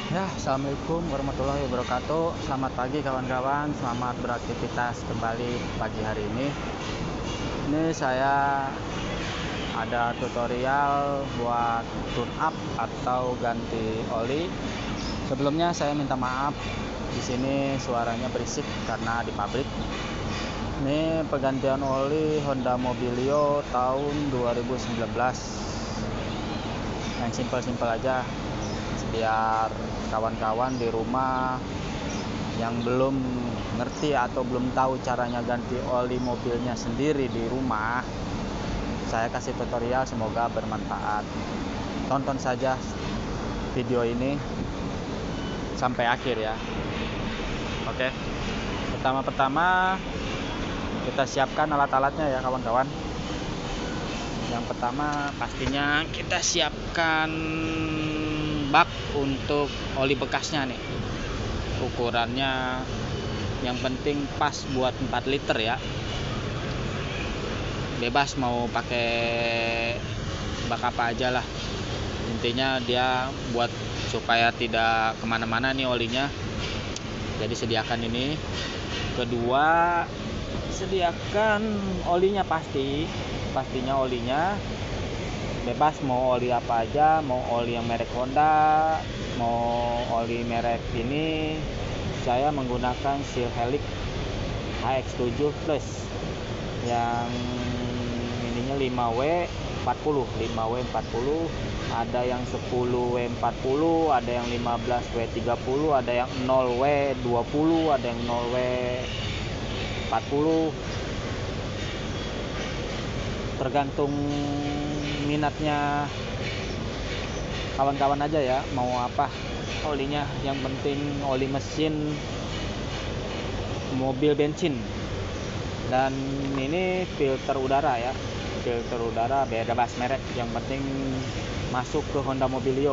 Ya, assalamualaikum warahmatullahi wabarakatuh. Selamat pagi kawan-kawan. Selamat beraktivitas kembali pagi hari ini. Ini saya ada tutorial buat tune up atau ganti oli. Sebelumnya saya minta maaf. Di sini suaranya berisik karena di pabrik. Ini pergantian oli Honda Mobilio tahun 2019. Yang simpel-simpel aja, biar kawan-kawan di rumah yang belum ngerti atau belum tahu caranya ganti oli mobilnya sendiri di rumah, saya kasih tutorial, semoga bermanfaat. Tonton saja video ini sampai akhir ya. Oke. Pertama-tama kita siapkan alat-alatnya ya kawan-kawan. Yang pertama pastinya kita siapkan bak untuk oli bekasnya nih. Ukurannya yang penting pas buat 4 liter ya. Bebas mau pakai bak apa aja lah. Intinya dia buat supaya tidak kemana-mana nih olinya. Jadi sediakan ini. Kedua, sediakan olinya pastinya olinya bebas mau oli apa aja, mau oli yang merek Honda, mau oli merek ini. Saya menggunakan Seal Helix HX7 Plus yang ininya 5W40, ada yang 10W40, ada yang 15W30, ada yang 0W20, ada yang 0W40. Tergantung minatnya kawan-kawan aja ya, mau apa olinya. Yang penting oli mesin mobil bensin. Dan ini filter udara ya, filter udara bebas merek, yang penting masuk ke Honda Mobilio.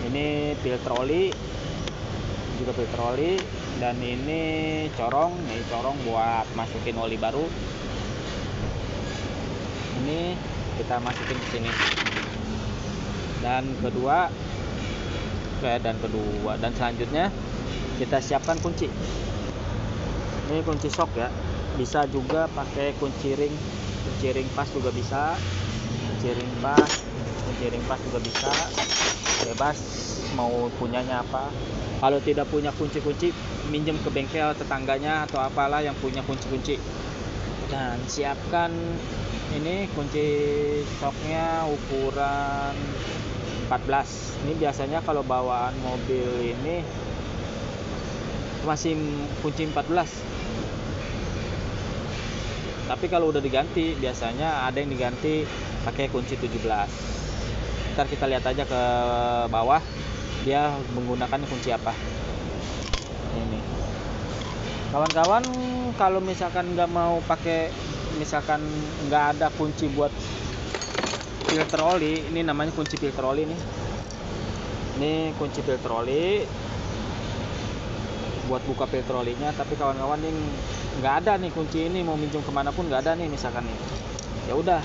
Ini filter oli, juga filter oli. Dan ini corong buat masukin oli baru. Ini kita masukin ke sini. Dan selanjutnya kita siapkan kunci. Ini kunci sok ya. Bisa juga pakai kunci ring pas juga bisa. Kunci ring pas juga bisa. Bebas mau punyanya apa. Kalau tidak punya kunci-kunci, minjem ke bengkel tetangganya atau apalah yang punya kunci-kunci. Dan siapkan ini kunci soknya ukuran 14. Ini biasanya kalau bawaan mobil ini masih kunci 14. Tapi kalau udah diganti, biasanya ada yang diganti pakai kunci 17. Ntar kita lihat aja ke bawah dia menggunakan kunci apa. Ini kawan-kawan, kalau misalkan nggak mau pakai, misalkan nggak ada kunci buat filter oli, ini namanya kunci filter oli nih. Ini kunci filter oli buat buka filter olinya. Tapi kawan-kawan ini nggak ada nih kunci ini, mau minjem kemana pun nggak ada nih misalkan nih. Ya udah,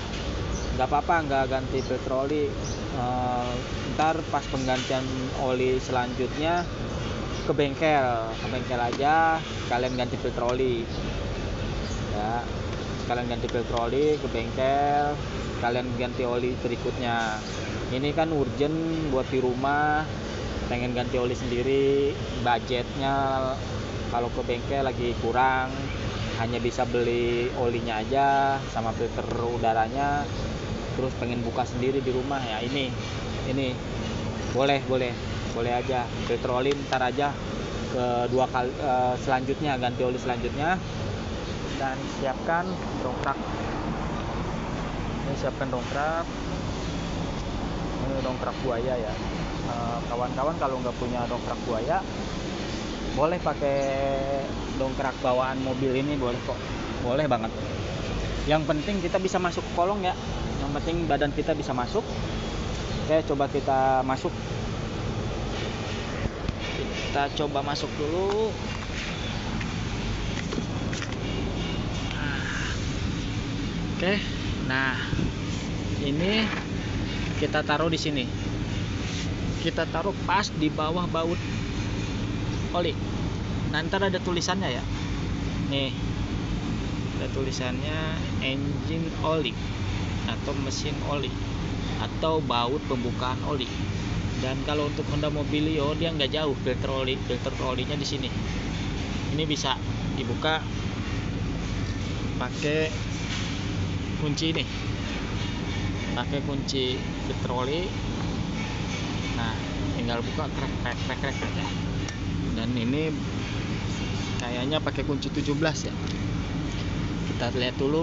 nggak apa-apa, nggak ganti filter oli. Ntar pas penggantian oli selanjutnya ke bengkel aja, kalian ganti filter oli ya. Kalian ganti filter oli ke bengkel, kalian ganti oli berikutnya. Ini kan urgent buat di rumah, pengen ganti oli sendiri, budgetnya kalau ke bengkel lagi kurang, hanya bisa beli olinya aja sama filter udaranya, terus pengen buka sendiri di rumah ya. Ini boleh aja filter oli, ntar aja kedua kali selanjutnya ganti oli selanjutnya. Dan siapkan dongkrak. Ini dongkrak buaya ya. Kawan-kawan kalau nggak punya dongkrak buaya, boleh pakai dongkrak bawaan mobil ini, boleh kok, boleh banget. Yang penting kita bisa masuk ke kolong ya, yang penting badan kita bisa masuk. Oke, coba kita masuk. Kita coba masuk dulu. Oke, nah ini kita taruh di sini. kita taruh pas di bawah baut oli. Nah, ntar ada tulisannya ya, nih ada tulisannya engine oli atau mesin oli atau baut pembukaan oli. Dan kalau untuk Honda Mobilio dia nggak jauh, filter olinya di sini. Ini bisa dibuka pakai kunci ini, pakai kunci filter oli. Nah, tinggal buka krek aja. Dan ini kayaknya pakai kunci 17 ya. Kita lihat dulu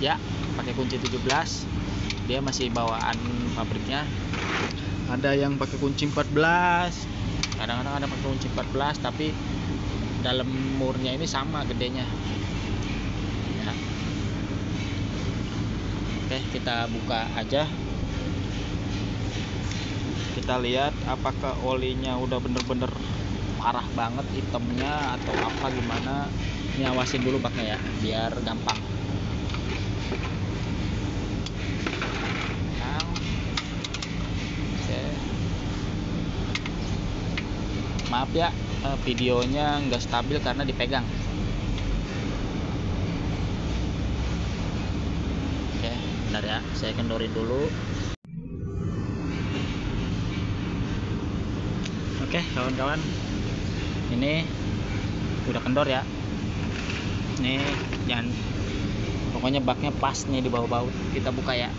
ya, pakai kunci 17. Dia masih bawaan pabriknya. Ada yang pakai kunci 14. Kadang-kadang ada pakai kunci 14, tapi dalam murnya ini sama gedenya. Ya. Oke, kita buka aja. Kita lihat apakah olinya udah bener-bener parah banget hitamnya atau apa gimana. Ini awasin dulu baknya ya, biar gampang. Oke. Maaf ya, videonya nggak stabil karena dipegang. Oke, bentar ya, saya kendorin dulu. Oke kawan-kawan, ini udah kendor ya. Nih, jangan, pokoknya baknya pas nih di bawah baut. Kita buka ya.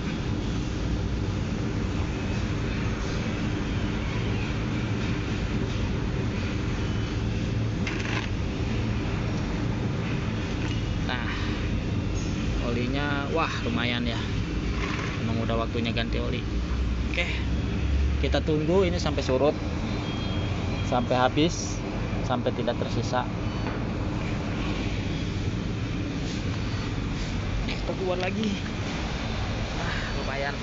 Nah, olinya wah lumayan ya, emang udah waktunya ganti oli. Oke, kita tunggu ini sampai surut, sampai habis, sampai tidak tersisa. Kita keluar lagi. Nah, lumayan.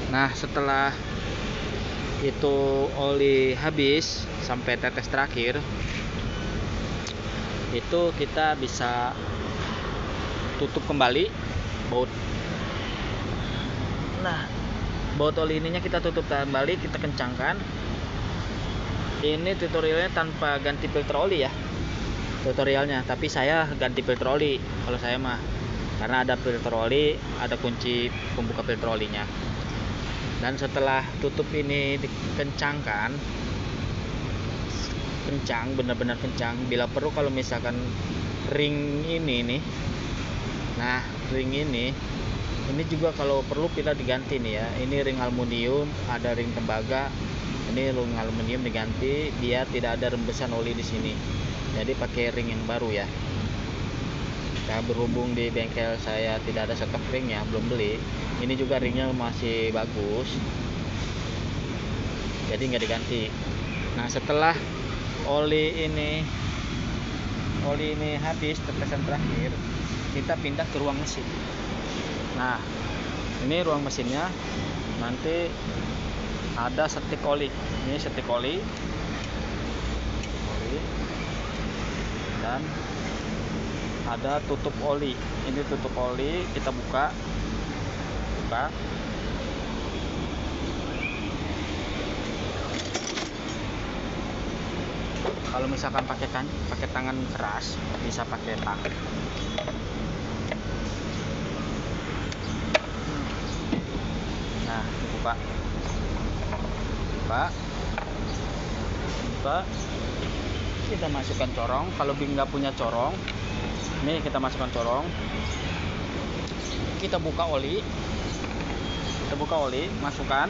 Nah, setelah itu oli habis sampai tetes terakhir, itu kita bisa tutup kembali baut. Nah, baut oli ininya kita tutup kembali, kita kencangkan. Ini tutorialnya tanpa ganti filter oli ya, tutorialnya, tapi saya ganti filter oli kalau saya mah, karena ada filter oli, ada kunci pembuka filter olinya. Dan setelah tutup ini dikencangkan, kencang, benar-benar kencang. Bila perlu kalau misalkan ring ini nih, nah ring ini juga kalau perlu kita diganti nih ya. Ini ring aluminium, ada ring tembaga. Ini ring aluminium diganti, dia tidak ada rembesan oli di sini. Jadi pakai ring yang baru ya. Nah, berhubung di bengkel saya tidak ada stok ringnya, belum beli. Ini juga ringnya masih bagus, jadi nggak diganti. Nah, setelah oli ini habis tetesan terakhir, kita pindah ke ruang mesin. Nah, ini ruang mesinnya. Nanti ada setik oli. Ini setik oli dan ada tutup oli. Ini tutup oli, kita buka. Kalau misalkan pakai tangan keras, bisa pakai tang. Nah, buka. Kita masukkan corong. Kalau nggak punya corong, ini kita masukkan corong. Kita buka oli. Masukkan.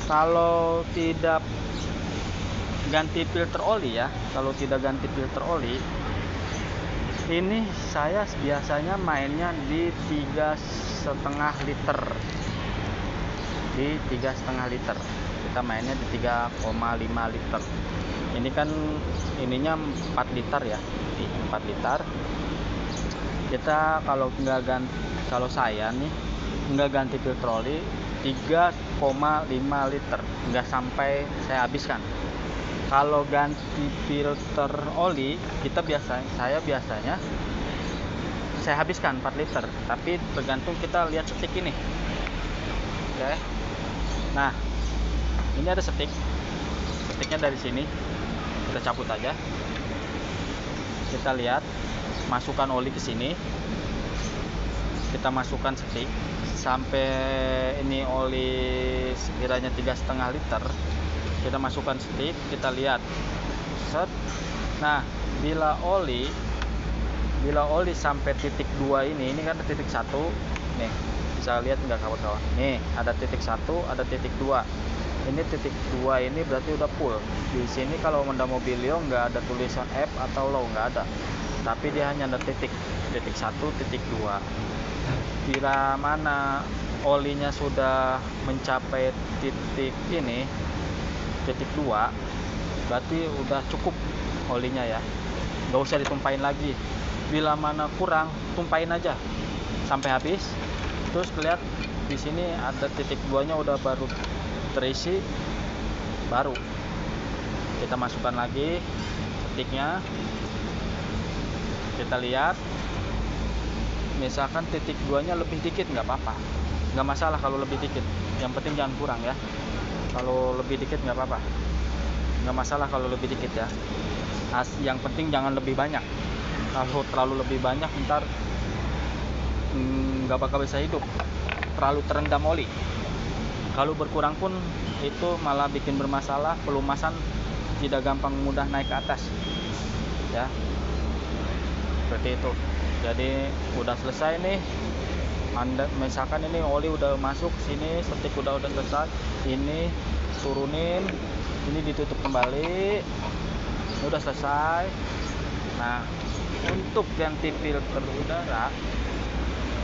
Kalau tidak ganti filter oli ya, ini saya biasanya mainnya di 3,5 liter. Kita mainnya di 3,5 liter. Ini kan ininya 4 liter ya, 4 liter. Kita kalau saya nih nggak ganti filter oli, 3,5 liter, nggak sampai saya habiskan. Kalau ganti filter oli, saya biasanya saya habiskan 4 liter, tapi tergantung kita lihat setik ini. selesai. Nah, ini ada setiknya dari sini kita cabut aja. Kita lihat, masukkan oli ke sini, kita masukkan setik sampai ini oli sekiranya 3,5 liter. Kita masukkan setik, kita lihat set. Nah, bila oli sampai titik 2 ini kan titik 1 nih, bisa lihat nggak kawan-kawan, nih ada titik 1, ada titik 2. Ini titik 2 ini berarti udah full. Di sini kalau Honda Mobilio nggak ada tulisan F atau low, nggak ada, tapi dia hanya ada titik 1, titik 2. Bila mana olinya sudah mencapai titik ini, titik 2, berarti udah cukup olinya ya, nggak usah ditumpahin lagi. Bila mana kurang, tumpahin aja sampai habis. Terus lihat di sini ada titik 2-nya udah baru terisi, baru kita masukkan lagi setiknya. Kita lihat, misalkan titik 2-nya lebih dikit nggak apa-apa, nggak masalah kalau lebih dikit, yang penting jangan kurang ya. Kalau lebih dikit nggak apa-apa, nggak masalah kalau lebih dikit ya. Yang penting jangan lebih banyak. Kalau terlalu lebih banyak ntar nggak bakal bisa hidup, terlalu terendam oli. Kalau berkurang pun itu malah bikin bermasalah, pelumasan tidak gampang mudah naik ke atas ya, seperti itu. Jadi udah selesai nih. Anda misalkan ini oli udah masuk sini, setik udah selesai, ini turunin, ini ditutup kembali, ini udah selesai. Nah, untuk ganti filter udara,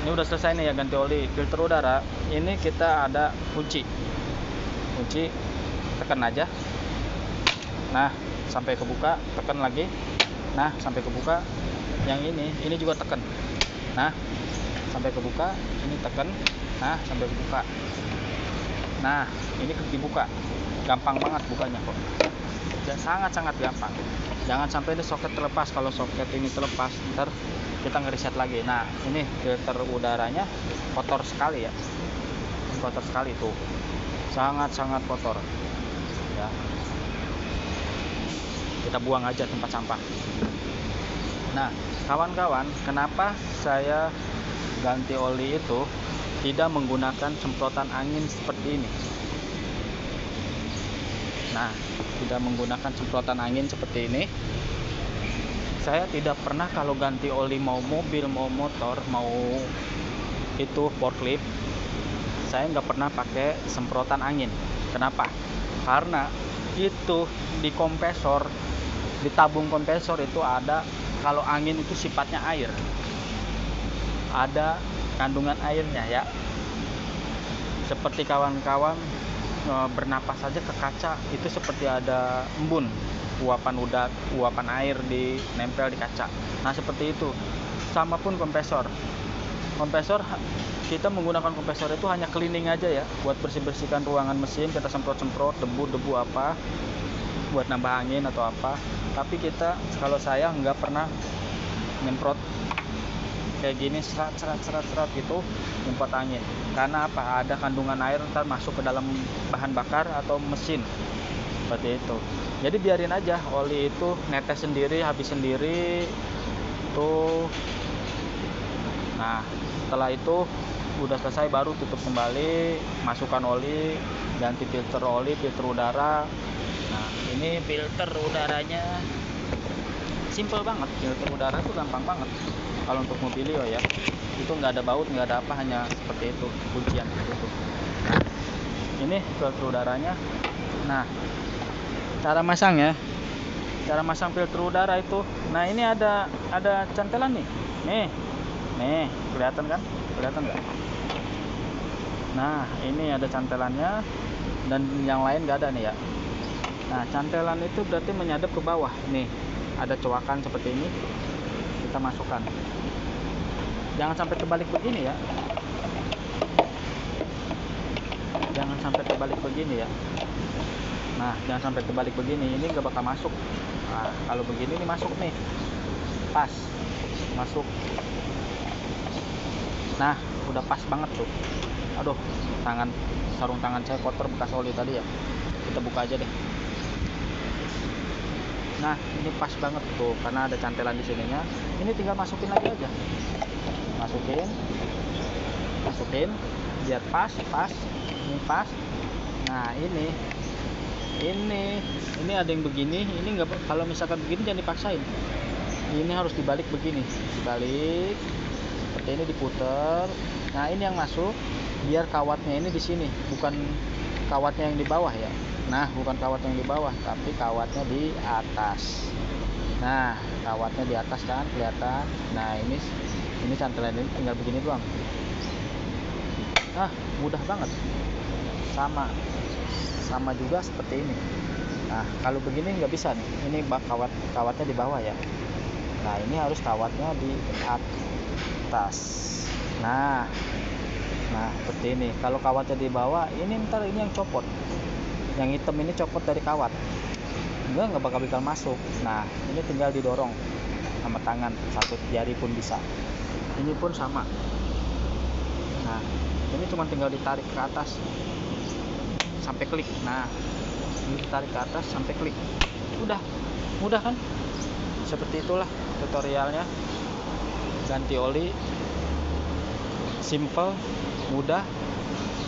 ini udah selesai nih ya, ganti oli filter udara. Ini kita ada kunci, tekan aja. Nah, sampai kebuka, tekan lagi. Nah, sampai kebuka. Yang ini juga tekan. Nah, sampai kebuka, ini tekan. Nah, sampai kebuka. Nah, ini dibuka. Gampang banget bukanya kok. Dan sangat-sangat gampang. Jangan sampai ini soket terlepas. Kalau soket ini terlepas, ntar kita ngereset lagi. Nah, ini filter udaranya kotor sekali ya. Kotor sekali tuh. Sangat-sangat kotor. Ya. Kita buang aja tempat sampah. Nah, kawan-kawan, kenapa saya ganti oli itu tidak menggunakan semprotan angin seperti ini? Nah, tidak menggunakan semprotan angin seperti ini. Saya tidak pernah kalau ganti oli, mau mobil, mau motor, mau itu forklift, saya nggak pernah pakai semprotan angin. Kenapa? Karena itu di kompresor, di tabung kompresor itu ada, kalau angin itu sifatnya air, ada kandungan airnya ya. Seperti kawan-kawan bernapas saja ke kaca, itu seperti ada embun, uapan air di nempel di kaca. Nah, seperti itu. Sama pun kompresor kita menggunakan kompresor itu hanya cleaning aja ya, buat bersihkan ruangan mesin. Kita semprot debu apa, buat nambah angin atau apa. Tapi kita, kalau saya nggak pernah nyemprot kayak gini serat gitu, nyemprot angin. Karena apa? Ada kandungan air ntar masuk ke dalam bahan bakar atau mesin, seperti itu. Jadi biarin aja oli itu netes sendiri, habis sendiri tuh. Nah, setelah itu udah selesai, baru tutup kembali, masukkan oli, ganti filter udara. Nah, ini filter udaranya simple banget. Filter udara itu gampang banget kalau untuk Mobilio ya. Itu nggak ada baut, nggak ada apa, hanya seperti itu, kuncian seperti itu. Nah, ini filter udaranya. Nah, cara masang filter udara itu, nah ini ada cantelan nih. Nih, kelihatan nggak? Nah, ini ada cantelannya, dan yang lain nggak ada nih ya. Nah, cantelan itu berarti menyadap ke bawah. Nih, ada coakan seperti ini, kita masukkan. Jangan sampai terbalik begini ya. Nah, jangan sampai terbalik begini, ini nggak bakal masuk. Nah, kalau begini nih masuk nih, pas masuk. Nah, udah pas banget tuh. Aduh, tangan sarung tangan saya kotor bekas oli tadi ya. Kita buka aja deh. Nah, ini pas banget tuh karena ada cantelan di sininya. Ini tinggal masukin lagi aja. Masukin biar pas. Ini pas. Nah, ini ada yang begini, ini nggak, kalau misalkan begini jangan dipaksain. Ini harus dibalik begini, dibalik seperti ini, diputer. Nah, ini yang masuk biar kawatnya ini di sini, bukan kawatnya yang di bawah ya. Nah, bukan kawat yang di bawah, tapi kawatnya di atas. Nah, kawatnya di atas kan kelihatan. Nah, ini cantelan ini tinggal begini doang. Mudah banget. Sama juga seperti ini. Nah, kalau begini nggak bisa nih. Ini kawatnya di bawah ya. Nah, ini harus kawatnya di atas. Nah, seperti ini. Kalau kawatnya di bawah, ini ntar ini yang copot. Yang hitam ini copot dari kawat. Nggak bakal masuk. Nah, ini tinggal didorong sama tangan, satu jari pun bisa. Ini pun sama. Nah, ini cuma tinggal ditarik ke atas sampai klik. Nah, ini ditarik ke atas sampai klik. Udah, mudah kan? Seperti itulah tutorialnya. Ganti oli simple, mudah,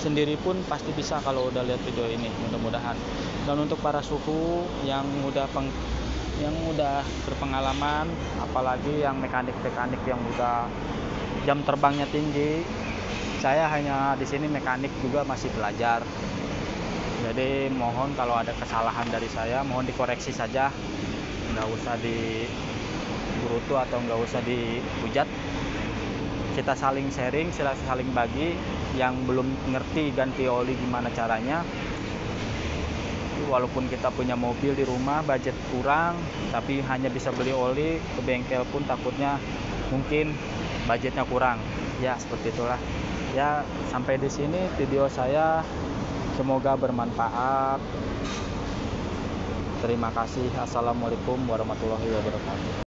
sendiri pun pasti bisa kalau udah lihat video ini, mudah-mudahan. Dan untuk para suhu yang udah berpengalaman, apalagi yang mekanik yang udah jam terbangnya tinggi, saya hanya di sini mekanik juga masih belajar. Jadi mohon kalau ada kesalahan dari saya, mohon dikoreksi saja, nggak usah digerutu atau nggak usah dihujat. Kita saling sharing, saling bagi. Yang belum ngerti ganti oli gimana caranya, walaupun kita punya mobil di rumah, budget kurang, tapi hanya bisa beli oli, ke bengkel pun takutnya mungkin budgetnya kurang. Ya, seperti itulah. Ya, sampai di sini video saya. Semoga bermanfaat. Terima kasih. Assalamualaikum warahmatullahi wabarakatuh.